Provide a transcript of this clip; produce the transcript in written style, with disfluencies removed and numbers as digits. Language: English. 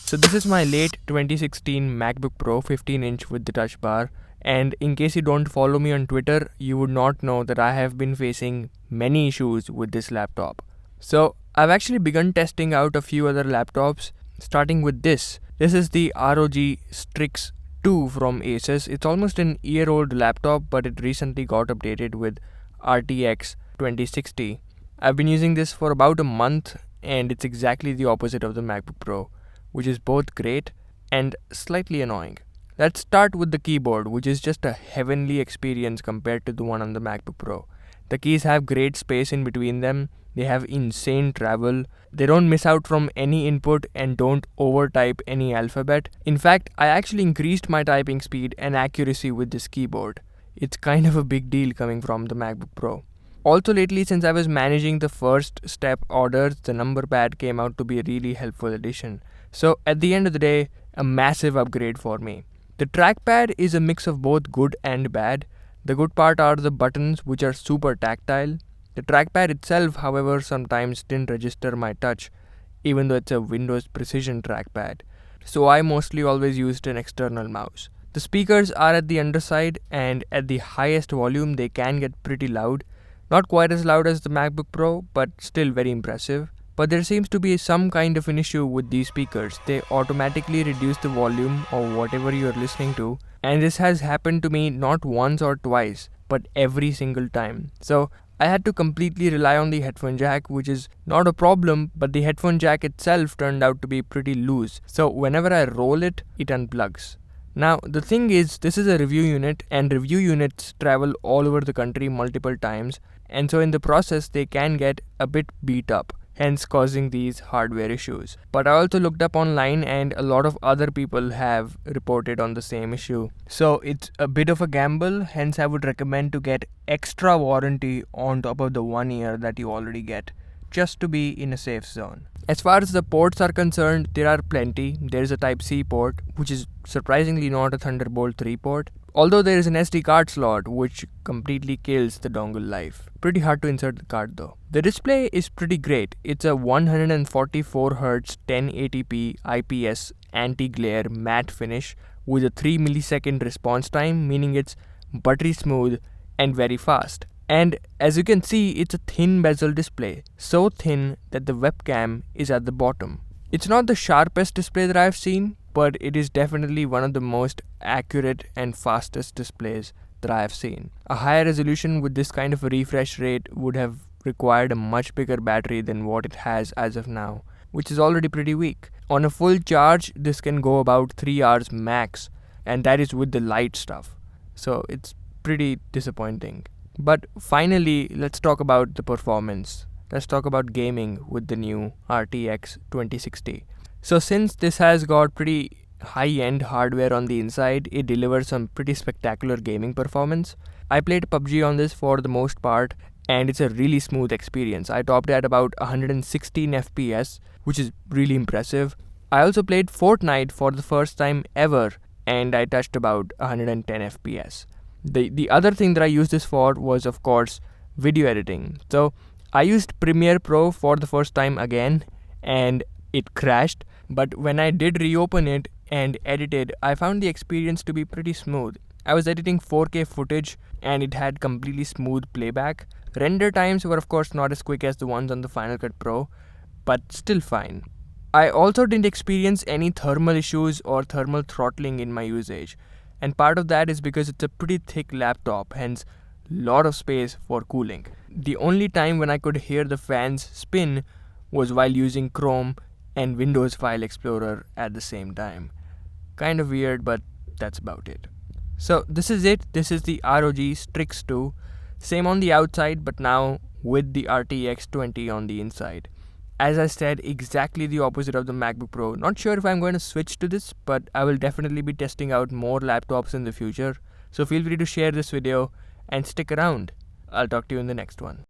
So this is my late 2016 MacBook Pro 15-inch with the touch bar, and in case you don't follow me on Twitter, you would not know that I have been facing many issues with this laptop. So I've actually begun testing out a few other laptops, starting with this. This is the ROG Strix II from Asus. It's almost an year-old laptop, but it recently got updated with RTX 2060. I've been using this for about a month, and it's exactly the opposite of the MacBook Pro, which is both great and slightly annoying. Let's start with the keyboard, which is just a heavenly experience compared to the one on the MacBook Pro. The keys have great space in between them, they have insane travel, they don't miss out from any input and don't overtype any alphabet. In fact, I actually increased my typing speed and accuracy with this keyboard. It's kind of a big deal coming from the MacBook Pro. Also lately, since I was managing the first step orders, the number pad came out to be a really helpful addition. So at the end of the day, a massive upgrade for me. The trackpad is a mix of both good and bad. The good part are the buttons, which are super tactile. The trackpad itself, however, sometimes didn't register my touch, even though it's a Windows precision trackpad. So I mostly always used an external mouse. The speakers are at the underside, and at the highest volume they can get pretty loud. Not quite as loud as the MacBook Pro, but still very impressive. But there seems to be some kind of an issue with these speakers. They automatically reduce the volume of whatever you're listening to, and this has happened to me not once or twice, but every single time. So I had to completely rely on the headphone jack, which is not a problem, but the headphone jack itself turned out to be pretty loose. So whenever I roll it, it unplugs. Now the thing is, this is a review unit, and review units travel all over the country multiple times, and so in the process they can get a bit beat up, hence causing these hardware issues. But I also looked up online, and a lot of other people have reported on the same issue. So it's a bit of a gamble, hence I would recommend to get extra warranty on top of the 1 year that you already get, just to be in a safe zone. As far as the ports are concerned, there are plenty. There is a Type-C port, which is surprisingly not a Thunderbolt 3 port. Although there is an SD card slot, which completely kills the dongle life. Pretty hard to insert the card though. The display is pretty great. It's a 144Hz 1080p IPS anti-glare matte finish with a 3 millisecond response time, meaning it's buttery smooth and very fast. And as you can see, it's a thin bezel display, so thin that the webcam is at the bottom. It's not the sharpest display that I've seen, but it is definitely one of the most accurate and fastest displays that I have seen. A higher resolution with this kind of a refresh rate would have required a much bigger battery than what it has as of now, which is already pretty weak. On a full charge, this can go about 3 hours max, and that is with the light stuff. So it's pretty disappointing. But finally, let's talk about the performance. Let's talk about gaming with the new RTX 2060. So since this has got pretty high-end hardware on the inside, it delivers some pretty spectacular gaming performance. I played PUBG on this for the most part, and it's a really smooth experience. I topped at about 116 FPS, which is really impressive. I also played Fortnite for the first time ever, and I touched about 110 FPS. The other thing that I used this for was, of course, video editing. So I used Premiere Pro for the first time again, and it crashed. But when I did reopen it and edited, I found the experience to be pretty smooth. I was editing 4K footage, and it had completely smooth playback. Render times were of course not as quick as the ones on the Final Cut Pro, but still fine. I also didn't experience any thermal issues or thermal throttling in my usage. And part of that is because it's a pretty thick laptop, hence lot of space for cooling. The only time when I could hear the fans spin was while using Chrome and Windows File Explorer at the same time. Kind of weird, but that's about it. So this is it. This is the ROG Strix II. Same on the outside, but now with the RTX 20 on the inside. As I said, exactly the opposite of the MacBook Pro. Not sure if I'm going to switch to this, but I will definitely be testing out more laptops in the future. So feel free to share this video and stick around. I'll talk to you in the next one.